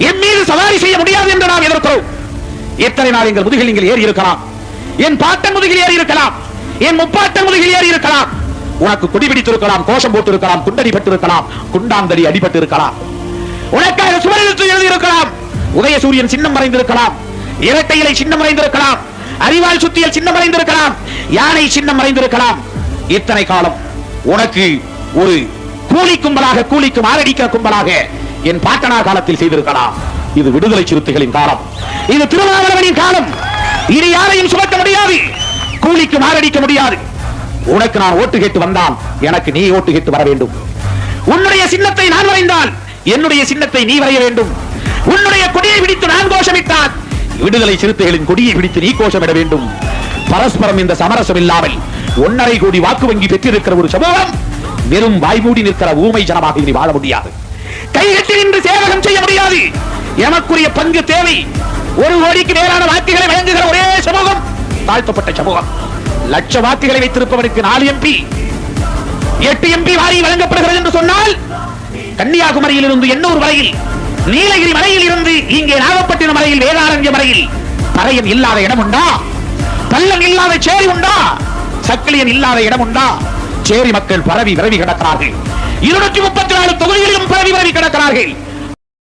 என் மீது சவாரி செய்ய முடியாது என்று நாம் எதிர்க்கிறோம். எத்தனை நாள் எங்கள் முதுகில் நீங்கள் ஏறி இருக்கலாம், என் பாட்டன் முதுகில் ஏறி இருக்கலாம், என் முப்பாட்டன் முதுகில் ஏறி இருக்கலாம். உனக்கு கொடி பிடித்திருக்கலாம், கோஷம் போட்டு இருக்கலாம், குண்டடி பட்டு இருக்கலாம், குண்டாந்தடி அடிபட்டு இருக்கலாம், உனக்காக சுவரெழுத்து எழுதி இருக்கலாம், உதயசூரியன் சின்னம் மறைந்திருக்கலாம், இரட்டை இலை சின்னம் மறைந்திருக்கலாம், அறிவால் சுத்தியல் சின்னம் மறைந்திருக்கலாம், யானை சின்னம் மறைந்திருக்கலாம். இத்தனை காலம் உனக்கு ஒரு கூலி கும்பலாக, கூலிக்கு மாரடிக்க கும்பலாக என் பாட்டனார் காலத்தில் செய்திருக்கலாம். இது விடுதலை சிறுத்தைகளின் காலம், இது திருமாவளவனின் காலம். இனி யாரையும் சுமக்க முடியாது, கூலிக்கு மாரடிக்க முடியாது. உனக்கு நான் ஓட்டு கேட்டு வந்தால் எனக்கு நீ ஓட்டு கேட்டு வர வேண்டும். உன்னுடைய சின்னத்தை நான் வரைந்தால் என்னுடைய சின்னத்தை நீ வரைய வேண்டும். உன்னுடைய கொடியை பிடித்து நான் கோஷமிட்டால் விடுதலை சிறுத்தைகளின் கொடியை பிடித்து நீ கோஷமிட வேண்டும். பரஸ்பரம் இந்த சமரசம் இல்லாமல் 1.5 கோடி வாக்கு வங்கி பெற்றிருக்கிற ஒரு சமூகம் வெறும் வாய்மூடி நிற்கிற ஊமை ஜனமாக இனி வாழ முடியாது. கைகட்டி நின்று சேவகம் செய்ய முடியாது. எமக்குரிய பங்கு தேவை. 1 கோடிக்கு மேலான வாக்குகளை வழங்குகிற ஒரே சமூகம் தாழ்த்தப்பட்ட சமூகம். லட்ச வாக்குகளை வைத்திருப்பவருக்கு 4 MP 8 MP வாரி வழங்கப்படுகிறது என்று சொன்னால், கன்னியாகுமரியில் இருந்து எண்ணூர் வரையில், நீலகிரி மலையில் இருந்து இங்கே நாகப்பட்டினம் வரையில், வேதாரண்யம் வரையில் பறையன் இல்லாத இடம் உண்டா? பள்ளம் இல்லாத சேரி உண்டா? சக்கிலியன் இல்லாத இடம் உண்டா? சேரி மக்கள் பரவி விரவி கிடக்கிறார்கள். 234 தொகுதிகளிலும் பரவி விரவி கிடக்கிறார்கள்.